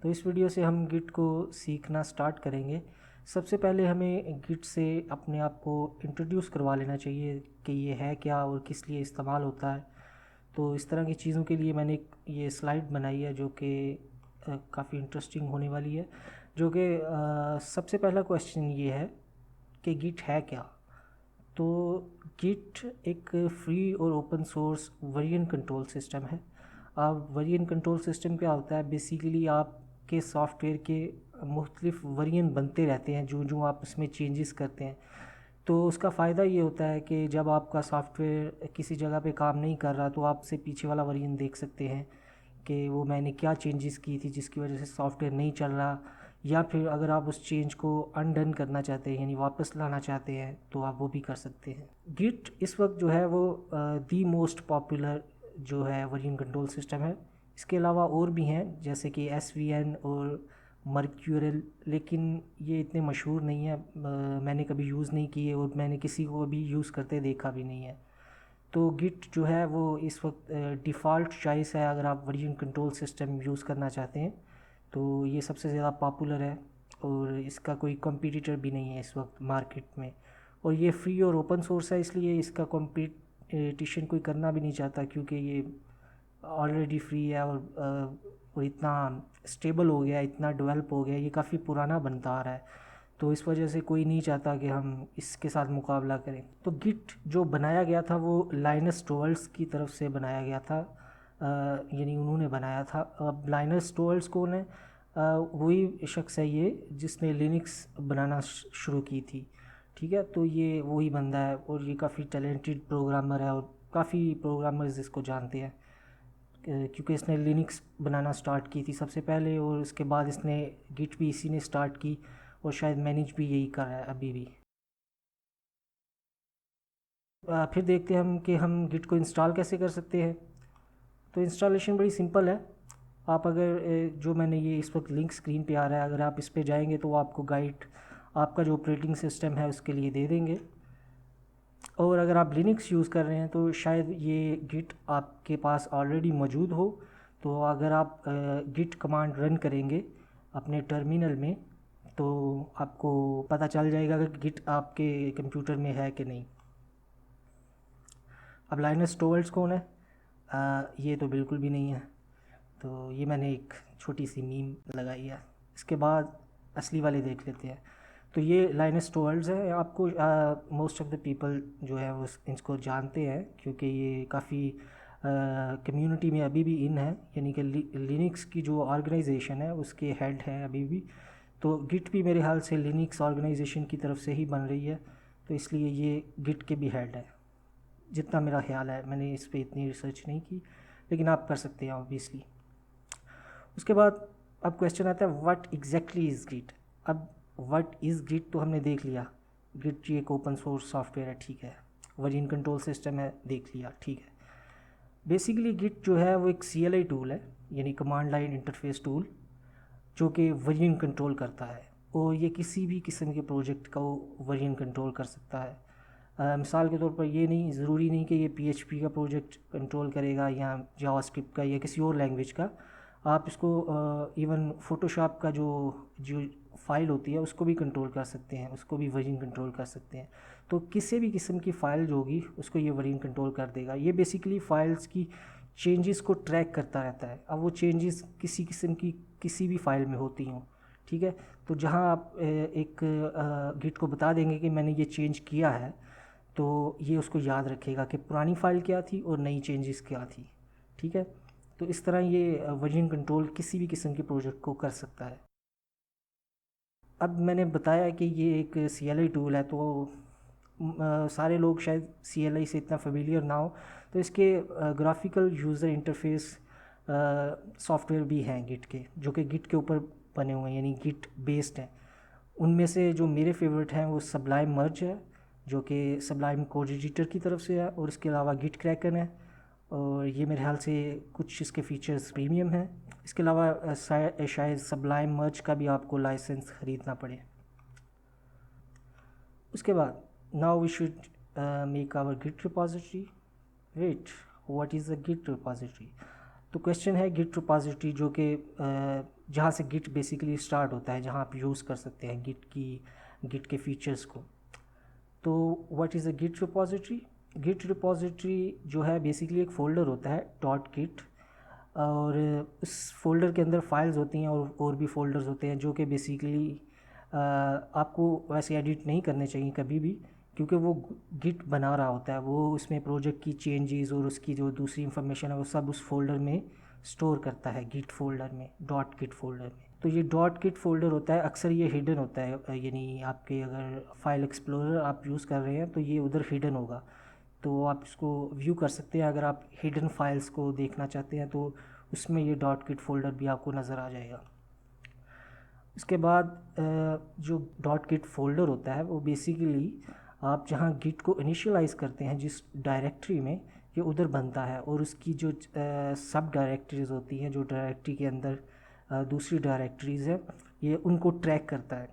तो इस वीडियो से हम गिट को सीखना स्टार्ट करेंगे। सबसे पहले हमें गिट से अपने आप को इंट्रोड्यूस करवा लेना चाहिए कि ये है क्या और किस लिए इस्तेमाल होता है। तो इस तरह की चीज़ों के लिए मैंने एक ये स्लाइड बनाई है जो कि काफ़ी इंटरेस्टिंग होने वाली है। जो कि सबसे पहला क्वेश्चन ये है कि गिट है क्या। तो गिट एक फ्री और open source version control system है। अब वर्जन कंट्रोल सिस्टम क्या होता है, बेसिकली आपके सॉफ्टवेयर के मुख्तलिफ वर्जन बनते रहते हैं जो जो आप उसमें चेंजेस करते हैं। तो उसका फ़ायदा ये होता है कि जब आपका सॉफ्टवेयर किसी जगह पे काम नहीं कर रहा तो आप उससे पीछे वाला वर्जन देख सकते हैं कि वो मैंने क्या चेंजेस की थी जिसकी वजह से सॉफ्टवेयर नहीं चल रहा। या फिर अगर आप उस चेंज को अनडन करना चाहते हैं यानी वापस लाना चाहते हैं तो आप वो भी कर सकते हैं। गिट इस वक्त जो है वो दी मोस्ट पॉपुलर जो है वर्जन कंट्रोल सिस्टम है। इसके अलावा और भी हैं जैसे कि SVN और मर्क्यूरल, लेकिन ये इतने मशहूर नहीं है। मैंने कभी यूज़ नहीं किए और मैंने किसी को भी यूज़ करते देखा भी नहीं है। तो गिट जो है वो इस वक्त डिफ़ॉल्ट चॉइस है अगर आप वर्जन कंट्रोल सिस्टम यूज़ करना चाहते हैं। तो ये सबसे ज़्यादा पॉपुलर है और इसका कोई कॉम्पिटिटर भी नहीं है इस वक्त मार्केट में। और ये फ्री और ओपन सोर्स है, इसलिए इसका कॉम्पिटिशन कोई करना भी नहीं चाहता क्योंकि ये ऑलरेडी फ्री है और इतना स्टेबल हो गया, इतना डेवलप हो गया, ये काफ़ी पुराना बनता आ रहा है। तो इस वजह से कोई नहीं चाहता कि हम इसके साथ मुकाबला करें। तो गिट जो बनाया गया था वो लाइनस टोरल्ड्स की तरफ से बनाया गया था, यानी उन्होंने बनाया था। अब लाइनस टोरल्ड्स कौन है? वही शख्स है ये जिसने लिनक्स बनाना शुरू की थी। ठीक है, तो ये वही बंदा है और ये काफ़ी टैलेंटेड प्रोग्रामर है और काफ़ी प्रोग्रामर्स इसको जानते हैं क्योंकि इसने लिनक्स बनाना स्टार्ट की थी सबसे पहले और उसके बाद इसने गिट भी इसी ने स्टार्ट की और शायद मैनेज भी यही कर रहा है अभी भी। फिर देखते हैं हम कि हम गिट को इंस्टॉल कैसे कर सकते हैं। तो इंस्टॉलेशन बड़ी सिंपल है। आप अगर जो मैंने ये इस वक्त लिंक स्क्रीन पे आ रहा है, अगर आप इस पे जाएंगे तो वो आपको गाइड आपका जो ऑपरेटिंग सिस्टम है उसके लिए दे देंगे। और अगर आप लिनक्स यूज़ कर रहे हैं तो शायद ये गिट आपके पास ऑलरेडी मौजूद हो। तो अगर आप गिट कमांड रन करेंगे अपने टर्मिनल में तो आपको पता चल जाएगा कि गिट आपके कंप्यूटर में है कि नहीं। अब लाइनस टोरल्ड्स कौन है? ये तो बिल्कुल भी नहीं है। तो ये मैंने एक छोटी सी मीम लगाई है। इसके बाद असली वाले देख लेते हैं। तो ये लाइनस टोरल्ड्स है। आपको मोस्ट ऑफ द पीपल जो है वो इसको जानते हैं क्योंकि ये काफ़ी कम्युनिटी में अभी भी इन है, यानी कि लिनक्स की जो ऑर्गेनाइजेशन है उसके हेड है अभी भी। तो गिट भी मेरे ख्याल से लिनक्स ऑर्गेनाइजेशन की तरफ से ही बन रही है, तो इसलिए ये गिट के भी हेड है जितना मेरा ख्याल है। मैंने इस पर इतनी रिसर्च नहीं की, लेकिन आप कर सकते हैं ऑब्वियसली। उसके बाद अब क्वेश्चन आता है व्हाट एग्जैक्टली इज़ गिट। अब व्हाट इज़ गिट तो हमने देख लिया, गिट एक ओपन सोर्स सॉफ्टवेयर है, ठीक है। वर्जन कंट्रोल सिस्टम है, देख लिया, ठीक है। बेसिकली गिट जो है वो एक CLI टूल है, यानी कमांड लाइन इंटरफेस टूल, जो कि वर्जन कंट्रोल करता है और ये किसी भी किस्म के प्रोजेक्ट का वर्जन कंट्रोल कर सकता है। मिसाल के तौर पर ये नहीं ज़रूरी नहीं कि ये PHP का प्रोजेक्ट कंट्रोल करेगा या जावास्क्रिप्ट का या किसी और लैंग्वेज का। आप इसको इवन फ़ोटोशॉप का जो जो फ़ाइल होती है उसको भी कंट्रोल कर सकते हैं, उसको भी वर्जन कंट्रोल कर सकते हैं। तो किसी भी किस्म की फ़ाइल जो होगी उसको ये वर्जन कंट्रोल कर देगा। ये बेसिकली फ़ाइल्स की चेंजेस को ट्रैक करता रहता है। अब वो चेंजेस किसी किस्म की किसी भी फ़ाइल में होती हों, ठीक है। तो जहाँ आप एक गिट को बता देंगे कि मैंने ये चेंज किया है, तो ये उसको याद रखेगा कि पुरानी फ़ाइल क्या थी और नई चेंजेस क्या थी, ठीक है। तो इस तरह ये वर्जन कंट्रोल किसी भी किस्म के प्रोजेक्ट को कर सकता है। अब मैंने बताया कि ये एक CLI टूल है, तो सारे लोग शायद CLI से इतना फेमिलियर ना हो, तो इसके ग्राफिकल यूज़र इंटरफेस सॉफ्टवेयर भी हैं गिट के, जो कि गिट के ऊपर बने हुए हैं, यानी गिट बेस्ड हैं। उनमें से जो मेरे फेवरेट हैं वो सबलाइम मर्ज है, जो कि सबलाइम कोड एडिटर की तरफ से है, और इसके अलावा गिट क्रैकन है, और ये मेरे ख्याल से कुछ इसके फीचर्स प्रीमियम हैं। इसके अलावा शायद सबलाइम मर्ज का भी आपको लाइसेंस ख़रीदना पड़े। उसके बाद now we should make our git repository. Wait, what is a git repository? तो क्वेश्चन है गिट रिपॉजिटरी, जो कि जहाँ से गिट बेसिकली स्टार्ट होता है, जहाँ आप यूज़ कर सकते हैं गिट के फीचर्स को। तो what is a git repository? Git repository जो है बेसिकली एक फ़ोल्डर होता है डॉट गिट, और उस फोल्डर के अंदर फाइल्स होती हैं और भी फोल्डर्स होते हैं जो कि बेसिकली आपको वैसे एडिट नहीं करने चाहिए कभी भी, क्योंकि वो गिट बना रहा होता है, वो उसमें प्रोजेक्ट की चेंजेस और उसकी जो दूसरी इंफॉर्मेशन है वो सब उस फोल्डर में स्टोर करता है, गिट फोल्डर में, डॉट गिट फोल्डर में। तो ये डॉट गिट फोल्डर होता है, अक्सर ये हिडन होता है, यानी आपके अगर फाइल एक्सप्लोरर आप यूज़ कर रहे हैं तो ये उधर हिडन होगा, तो आप इसको व्यू कर सकते हैं। अगर आप हिडन फाइल्स को देखना चाहते हैं तो उसमें ये डॉट गिट फोल्डर भी आपको नज़र आ जाएगा। उसके बाद जो डॉट गिट फोल्डर होता है वो बेसिकली आप जहाँ गिट को इनिशियलाइज़ करते हैं जिस डायरेक्टरी में, ये उधर बनता है, और उसकी जो सब डायरेक्टरीज़ होती हैं, जो डायरेक्टरी के अंदर दूसरी डायरेक्टरीज़ हैं, ये उनको ट्रैक करता है।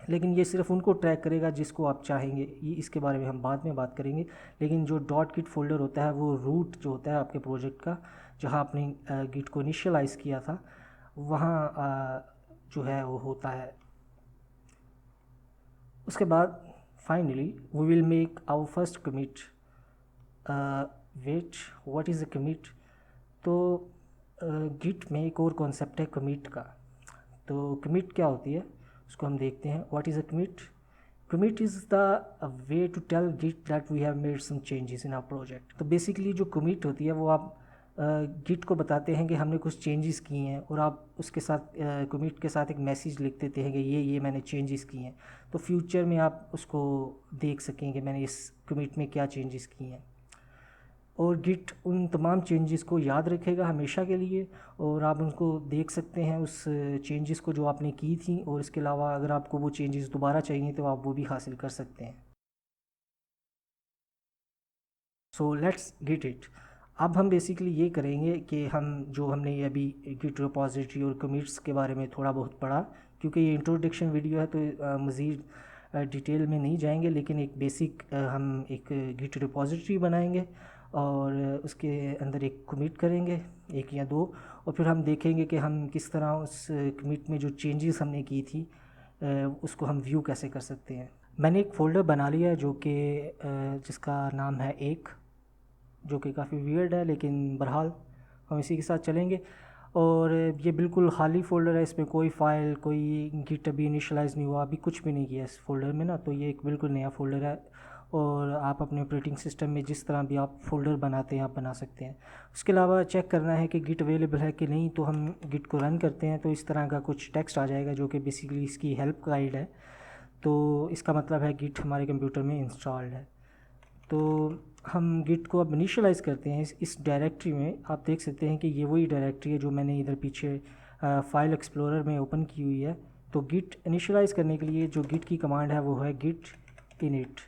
लेकिन ये सिर्फ उनको ट्रैक करेगा जिसको आप चाहेंगे, ये इसके बारे में हम बाद में बात करेंगे। लेकिन जो डॉट गिट फोल्डर होता है वो रूट जो होता है आपके प्रोजेक्ट का, जहाँ आपने गिट को इनिशियलाइज़ किया था, वहाँ जो है वो होता है। उसके बाद finally we will make our first commit. Wait, what is a commit? तो गिट में एक और कॉन्सेप्ट है कमिट का। तो कमिट क्या होती है उसको हम देखते हैं। What is a commit? Commit is the way to tell git that we have made some changes in our project. तो बेसिकली जो कमिट होती है वो आप गिट को बताते हैं कि हमने कुछ चेंजेस किए हैं, और आप उसके साथ कमिट के साथ एक मैसेज लिख देते हैं कि ये मैंने चेंजेस किए हैं, तो फ्यूचर में आप उसको देख सकें कि मैंने इस कमिट में क्या चेंजेस किए हैं। और गिट उन तमाम चेंजेस को याद रखेगा हमेशा के लिए, और आप उनको देख सकते हैं उस चेंजेस को जो आपने की थी, और इसके अलावा अगर आपको वो चेंजेस दोबारा चाहिए तो आप वो भी हासिल कर सकते हैं। So let's get it. अब हम बेसिकली ये करेंगे कि हमने ये अभी गिट रिपॉजिटरी और कमिट्स के बारे में थोड़ा बहुत पढ़ा, क्योंकि ये इंट्रोडक्शन वीडियो है तो मज़ीद डिटेल में नहीं जाएंगे, लेकिन एक बेसिक हम एक गिट रिपॉजिटरी बनाएंगे और उसके अंदर एक कमिट करेंगे, एक या दो, और फिर हम देखेंगे कि हम किस तरह उस कमिट में जो चेंजेस हमने की थी उसको हम व्यू कैसे कर सकते हैं। मैंने एक फ़ोल्डर बना लिया है जो कि जिसका नाम है एक, जो कि काफ़ी वियर्ड है, लेकिन बहरहाल हम इसी के साथ चलेंगे। और ये बिल्कुल खाली फ़ोल्डर है, इसमें कोई फ़ाइल, कोई गिट अभी इनिशियलाइज़ नहीं हुआ, अभी कुछ भी नहीं किया इस फ़ोल्डर में ना, तो ये एक बिल्कुल नया फ़ोल्डर है। और आप अपने ऑपरेटिंग सिस्टम में जिस तरह भी आप फ़ोल्डर बनाते हैं आप बना सकते हैं। उसके अलावा चेक करना है कि गिट अवेलेबल है कि नहीं, तो हम गिट को रन करते हैं तो इस तरह का कुछ टेक्स्ट आ जाएगा जो कि बेसिकली इसकी हेल्प गाइड है। तो इसका मतलब है गिट हमारे कंप्यूटर में इंस्टॉल्ड है। तो हम गिट को अब इनिशियलाइज़ करते हैं इस डायरेक्टरी में। आप देख सकते हैं कि ये वही डायरेक्टरी है जो मैंने इधर पीछे फाइल एक्सप्लोरर में ओपन की हुई है। तो गिट इनिशियलाइज़ करने के लिए जो गिट की कमांड है वो है गिट इनिट।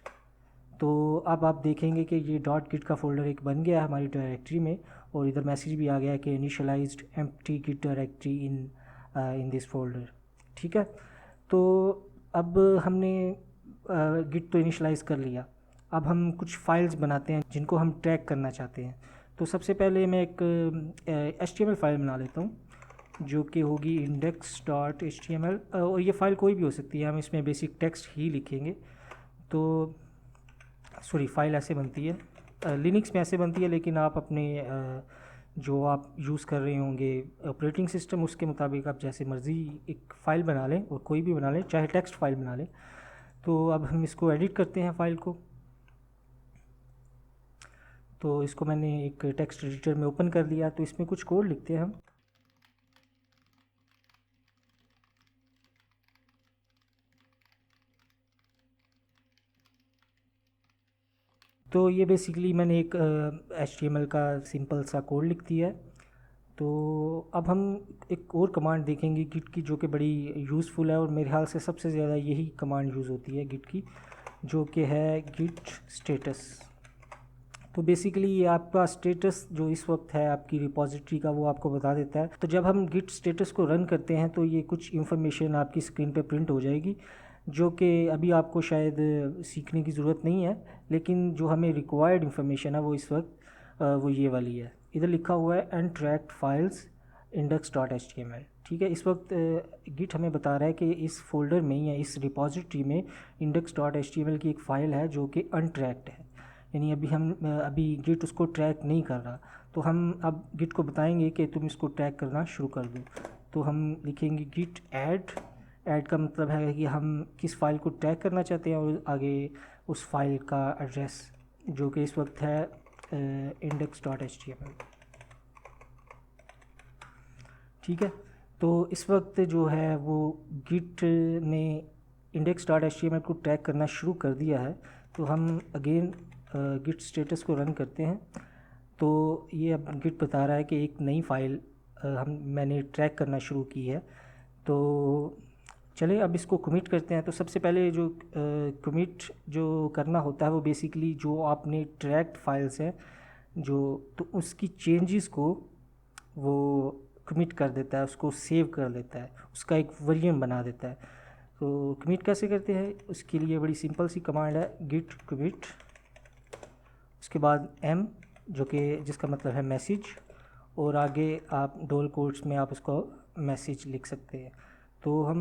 तो अब आप देखेंगे कि ये डॉट गिट का फ़ोल्डर एक बन गया है हमारी डायरेक्टरी में, और इधर मैसेज भी आ गया है कि initialized empty git directory in this folder. ठीक है, तो अब हमने गिट तो इनिशियलाइज़ कर लिया। अब हम कुछ फाइल्स बनाते हैं जिनको हम ट्रैक करना चाहते हैं। तो सबसे पहले मैं एक HTML फ़ाइल बना लेता हूँ जो कि होगी index.html, और ये फ़ाइल कोई भी हो सकती है, हम इसमें बेसिक टेक्स्ट ही लिखेंगे। तो सॉरी, फ़ाइल ऐसे बनती है, लिनक्स में ऐसे बनती है, लेकिन आप अपने जो आप यूज़ कर रहे होंगे ऑपरेटिंग सिस्टम, उसके मुताबिक आप जैसे मर्ज़ी एक फ़ाइल बना लें, और कोई भी बना लें, चाहे टेक्स्ट फ़ाइल बना लें। तो अब हम इसको एडिट करते हैं फ़ाइल को। तो इसको मैंने एक टेक्स्ट एडिटर में ओपन कर लिया, तो इसमें कुछ कोड लिखते हैं हम। तो ये बेसिकली मैंने एक HTML का सिंपल सा कोड लिख दिया है। तो अब हम एक और कमांड देखेंगे गिट की जो कि बड़ी यूज़फुल है, और मेरे ख्याल से सबसे ज़्यादा यही कमांड यूज़ होती है गिट की, जो कि है गिट स्टेटस। तो बेसिकली ये आपका स्टेटस जो इस वक्त है आपकी रिपॉजिटरी का, वो आपको बता देता है। तो जब हम गिट स्टेटस को रन करते हैं तो ये कुछ इन्फॉर्मेशन आपकी स्क्रीन पे प्रिंट हो जाएगी, जो कि अभी आपको शायद सीखने की ज़रूरत नहीं है, लेकिन जो हमें रिक्वायर्ड इन्फॉर्मेशन है वो इस वक्त वो ये वाली है। इधर लिखा हुआ है untracked files index.html। ठीक है, इस वक्त गिट हमें बता रहा है कि इस फोल्डर में या इस रिपॉजिटरी में index.html की एक फ़ाइल है जो कि अनट्रैक्ड है, यानी अभी गिट उसको ट्रैक नहीं कर रहा। तो हम अब गिट को बताएंगे कि तुम इसको ट्रैक करना शुरू कर दो। तो हम लिखेंगे गिट ऐड का मतलब है कि हम किस फाइल को ट्रैक करना चाहते हैं और आगे उस फाइल का एड्रेस जो कि इस वक्त है index.html। ठीक है, तो इस वक्त जो है वो गिट ने index.html को ट्रैक करना शुरू कर दिया है। तो हम अगेन गिट स्टेटस को रन करते हैं। तो ये अब गिट बता रहा है कि एक नई फ़ाइल मैंने ट्रैक करना शुरू की है। तो चलिए अब इसको कमिट करते हैं। तो सबसे पहले जो कमिट जो करना होता है वो बेसिकली जो आपने ट्रैक्ड फाइल्स हैं जो, तो उसकी चेंजेस को वो कमिट कर देता है, उसको सेव कर लेता है, उसका एक वर्जन बना देता है। तो कमिट कैसे करते हैं, उसके लिए बड़ी सिंपल सी कमांड है गिट कमिट, उसके बाद m जो कि जिसका मतलब है मैसेज, और आगे आप डबल कोट्स में आप उसको मैसेज लिख सकते हैं। तो हम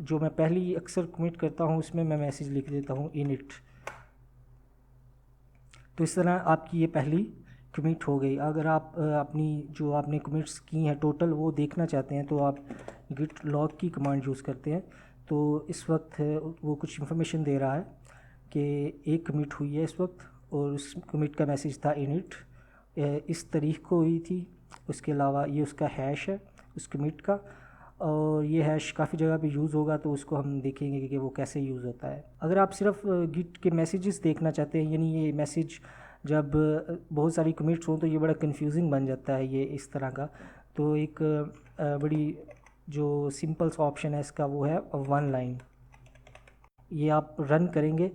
जो मैं पहली अक्सर कमिट करता हूँ उसमें मैं मैसेज लिख देता हूँ init। तो इस तरह आपकी ये पहली कमिट हो गई। अगर आप अपनी जो आपने कमिट्स की हैं टोटल वो देखना चाहते हैं तो आप गिट लॉग की कमांड यूज़ करते हैं। तो इस वक्त वो कुछ इन्फॉर्मेशन दे रहा है कि एक कमिट हुई है इस वक्त, और उस कमिट का मैसेज था init, इस तारीख को हुई थी। उसके अलावा ये उसका हैश है उस कमिट का, और ये हैश काफ़ी जगह पे यूज़ होगा तो उसको हम देखेंगे कि वो कैसे यूज़ होता है। अगर आप सिर्फ गिट के मैसेजेस देखना चाहते हैं, यानी ये मैसेज जब बहुत सारी कमिट्स हों तो ये बड़ा कंफ्यूजिंग बन जाता है ये इस तरह का। तो एक बड़ी जो सिंपल सा ऑप्शन है इसका वो है वन लाइन। ये आप रन करेंगे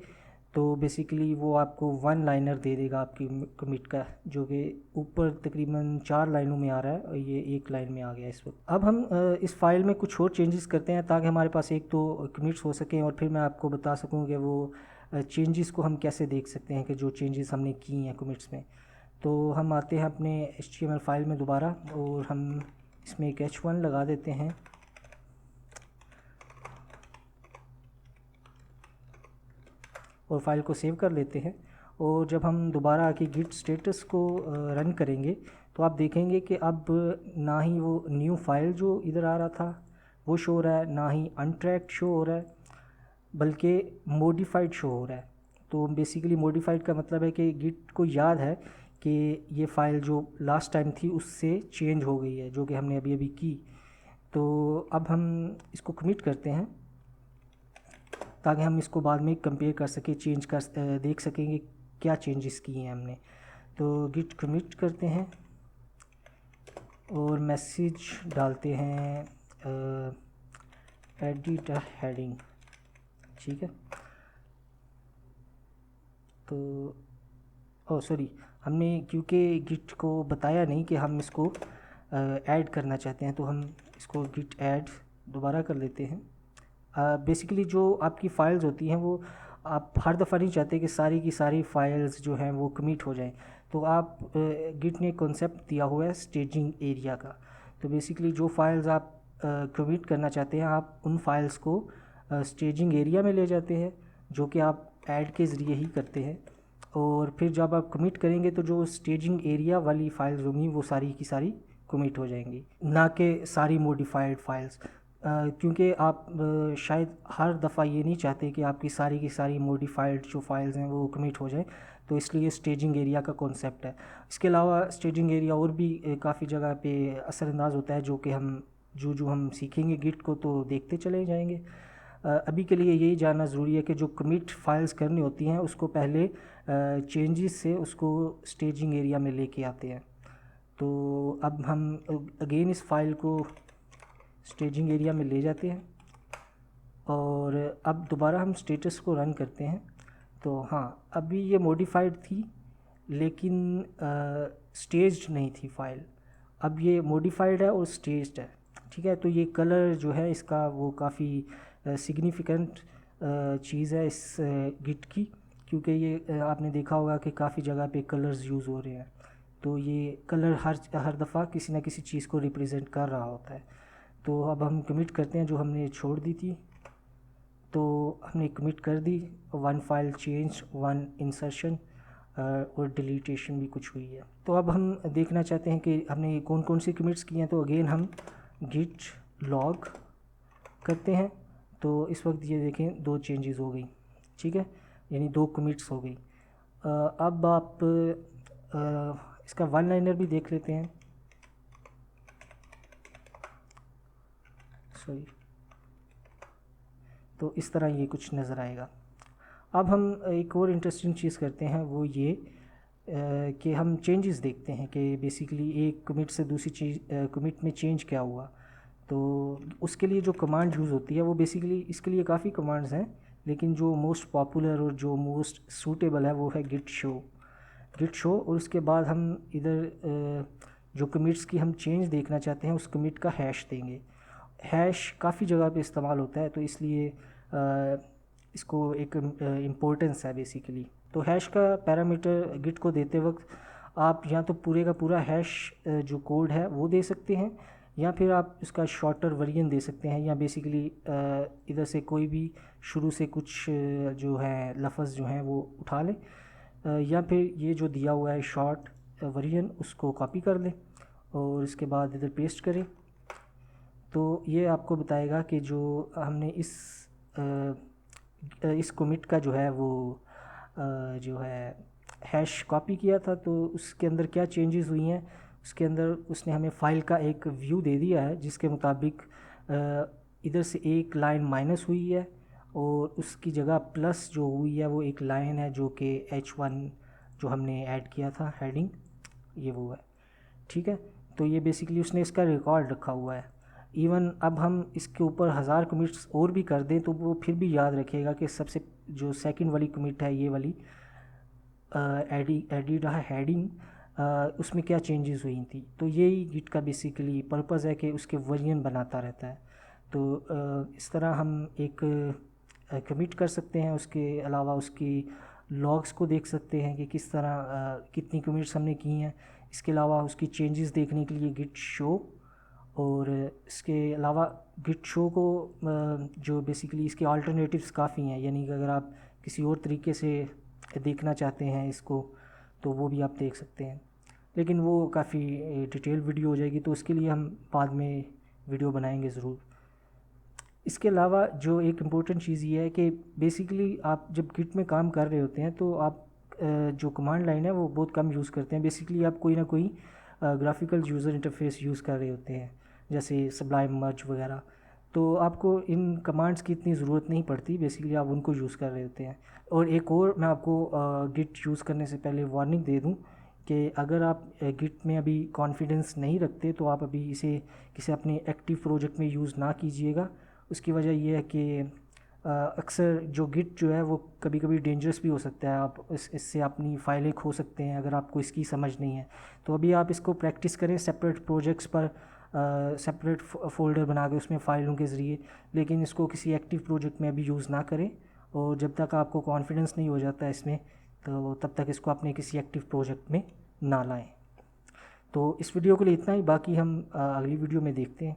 तो बेसिकली वो आपको वन लाइनर दे देगा आपकी कमिट का, जो कि ऊपर तकरीबन 4 लाइनों में आ रहा है और ये एक लाइन में आ गया इस वक्त। अब हम इस फाइल में कुछ और चेंजेस करते हैं ताकि हमारे पास एक तो कमिट्स हो सकें और फिर मैं आपको बता सकूं कि वो चेंजेस को हम कैसे देख सकते हैं कि जो चेंजेस हमने की हैं कमिट्स में। तो हम आते हैं अपने HTML फाइल में दोबारा और हम इसमें एक h1 लगा देते हैं। और फाइल को सेव कर लेते हैं। और जब हम दोबारा आके गिट स्टेटस को रन करेंगे तो आप देखेंगे कि अब ना ही वो न्यू फाइल जो इधर आ रहा था वो शो हो रहा है, ना ही अनट्रैक्ड शो हो रहा है, बल्कि मॉडिफाइड शो हो रहा है। तो बेसिकली मॉडिफाइड का मतलब है कि गिट को याद है कि ये फ़ाइल जो लास्ट टाइम थी उससे चेंज हो गई है, जो कि हमने अभी अभी की। तो अब हम इसको कमिट करते हैं ताकि हम इसको बाद में कंपेयर कर सकें, चेंज कर देख सकेंगे क्या चेंजेस किए हैं हमने। तो गिट कमिट करते हैं और मैसेज डालते हैं एडिट हेडिंग। ठीक है, तो सॉरी, हमने क्योंकि गिट को बताया नहीं कि हम इसको ऐड करना चाहते हैं, तो हम इसको गिट ऐड दोबारा कर लेते हैं। बेसिकली जो आपकी फ़ाइल्स होती हैं वो आप हर दफ़ा नहीं चाहते कि सारी की सारी फ़ाइल्स जो हैं वो कमिट हो जाएं। तो आप गिट ने कॉन्सेप्ट दिया हुआ है स्टेजिंग एरिया का। तो बेसिकली जो फाइल्स आप कमिट करना चाहते हैं आप उन फाइल्स को स्टेजिंग एरिया में ले जाते हैं, जो कि आप ऐड के ज़रिए ही करते हैं। और फिर जब आप कमिट करेंगे तो जो स्टेजिंग एरिया वाली फ़ाइल्स होंगी वो सारी की सारी कमिट हो जाएंगी, ना कि सारी मॉडिफाइड फाइल्स। क्योंकि आप शायद हर दफ़ा ये नहीं चाहते कि आपकी सारी की सारी मॉडिफाइड जो फाइल्स हैं वो कमिट हो जाए, तो इसलिए स्टेजिंग एरिया का कॉन्सेप्ट है। इसके अलावा स्टेजिंग एरिया और भी काफ़ी जगह पे असरअंदाज होता है, जो कि हम सीखेंगे गिट को तो देखते चले जाएंगे। अभी के लिए यही जानना ज़रूरी है कि जो कमिट फाइल्स करनी होती हैं उसको पहले चेंजेस से उसको स्टेजिंग एरिया में लेके आते हैं। तो अब हम अगेन इस फाइल को स्टेजिंग एरिया में ले जाते हैं और अब दोबारा हम स्टेटस को रन करते हैं। तो हाँ, अभी ये मॉडिफाइड थी लेकिन स्टेज्ड नहीं थी फाइल। अब ये मॉडिफाइड है और स्टेज्ड है। ठीक है, तो ये कलर जो है इसका वो काफ़ी सिग्निफिकेंट चीज़ है इस गिट की, क्योंकि ये आपने देखा होगा कि काफ़ी जगह पे कलर्स यूज़ हो रहे हैं। तो ये कलर हर दफ़ा किसी ना किसी चीज़ को रिप्रेजेंट कर रहा होता है। तो अब हम कमिट करते हैं जो हमने छोड़ दी थी, तो हमने कमिट कर दी, 1 फाइल चेंज, 1 इंसर्शन और डिलीटेशन भी कुछ हुई है। तो अब हम देखना चाहते हैं कि हमने कौन कौन सी कमिट्स की हैं। तो अगेन हम गिट लॉग करते हैं, तो इस वक्त ये देखें 2 चेंजेस हो गई, ठीक है, यानी 2 कमिट्स हो गई। अब आप इसका वन लाइनर भी देख लेते हैं, सॉरी। तो इस तरह ये कुछ नज़र आएगा। अब हम एक और इंटरेस्टिंग चीज़ करते हैं, वो ये कि हम चेंजेस देखते हैं कि बेसिकली एक कमिट से दूसरी चीज़ कमिट में चेंज क्या हुआ। तो उसके लिए जो कमांड यूज़ होती है वो बेसिकली, इसके लिए काफ़ी कमांड्स हैं, लेकिन जो मोस्ट पॉपुलर और जो मोस्ट सूटेबल है वो है गिट शो। और उसके बाद हम इधर जो कमिट्स की हम चेंज देखना चाहते हैं उस कमिट का हैश देंगे। हैश काफ़ी जगह पे इस्तेमाल होता है, तो इसलिए इसको एक इम्पोर्टेंस है बेसिकली। तो हैश का पैरामीटर गिट को देते वक्त आप या तो पूरे का पूरा हैश जो कोड है वो दे सकते हैं, या फिर आप इसका शॉर्टर वर्जन दे सकते हैं, या बेसिकली इधर से कोई भी शुरू से कुछ जो है लफ्ज़ जो हैं वो उठा लें, या फिर ये जो दिया हुआ है शॉर्ट वर्जन उसको कॉपी कर लें और इसके बाद इधर पेस्ट करें। तो ये आपको बताएगा कि जो हमने इस कमिट का जो है वो जो है हैश कॉपी किया था, तो उसके अंदर क्या चेंजेस हुई हैं। उसके अंदर उसने हमें फ़ाइल का एक व्यू दे दिया है, जिसके मुताबिक इधर से एक लाइन माइनस हुई है और उसकी जगह प्लस जो हुई है वो एक लाइन है जो कि H1 जो हमने ऐड किया था हेडिंग, ये वो है, ठीक है। तो ये बेसिकली उसने इसका रिकॉर्ड रखा हुआ है। इवन अब हम इसके ऊपर 1000 कमिट्स और भी कर दें तो वो फिर भी याद रखेगा कि सबसे जो सेकंड वाली कमिट है ये वाली एडिड हेडिंग, उसमें क्या चेंजेस हुई थी। तो यही गिट का बेसिकली पर्पज़ है कि उसके वर्जन बनाता रहता है। तो इस तरह हम एक कमिट कर सकते हैं। उसके अलावा उसकी लॉग्स को देख सकते हैं कि किस तरह कितनी कमिट्स हमने की हैं। इसके अलावा उसकी चेंजेस देखने के लिए गिट शो, और इसके अलावा गिट शो को जो बेसिकली इसके अल्टरनेटिव्स काफ़ी हैं, यानी कि अगर आप किसी और तरीके से देखना चाहते हैं इसको तो वो भी आप देख सकते हैं, लेकिन वो काफ़ी डिटेल वीडियो हो जाएगी, तो उसके लिए हम बाद में वीडियो बनाएंगे ज़रूर। इसके अलावा जो एक इम्पोर्टेंट चीज़ ये है कि बेसिकली आप जब गिट में काम कर रहे होते हैं तो आप जो कमांड लाइन है वो बहुत कम यूज़ करते हैं। बेसिकली आप कोई ना कोई ग्राफिकल यूज़र इंटरफेस यूज़ कर रहे होते हैं, जैसे सब्लाइम मर्ज वगैरह, तो आपको इन कमांड्स की इतनी ज़रूरत नहीं पड़ती, बेसिकली आप उनको यूज़ कर रहे होते हैं। और एक और मैं आपको गिट यूज़ करने से पहले वार्निंग दे दूं कि अगर आप गिट में अभी कॉन्फिडेंस नहीं रखते तो आप अभी इसे किसी अपने एक्टिव प्रोजेक्ट में यूज़ ना कीजिएगा। उसकी वजह यह है कि अक्सर जो गिट जो है वो कभी कभी डेंजरस भी हो सकता है। आप इससे अपनी फ़ाइलें खो सकते हैं अगर आपको इसकी समझ नहीं है। तो अभी आप इसको प्रैक्टिस करें सेपरेट प्रोजेक्ट्स पर, सेपरेट फ़ोल्डर बना के उसमें फ़ाइलों के ज़रिए, लेकिन इसको किसी एक्टिव प्रोजेक्ट में अभी यूज़ ना करें। और जब तक आपको कॉन्फिडेंस नहीं हो जाता इसमें, तो तब तक इसको अपने किसी एक्टिव प्रोजेक्ट में ना लाएं। तो इस वीडियो के लिए इतना ही, बाकी हम अगली वीडियो में देखते हैं।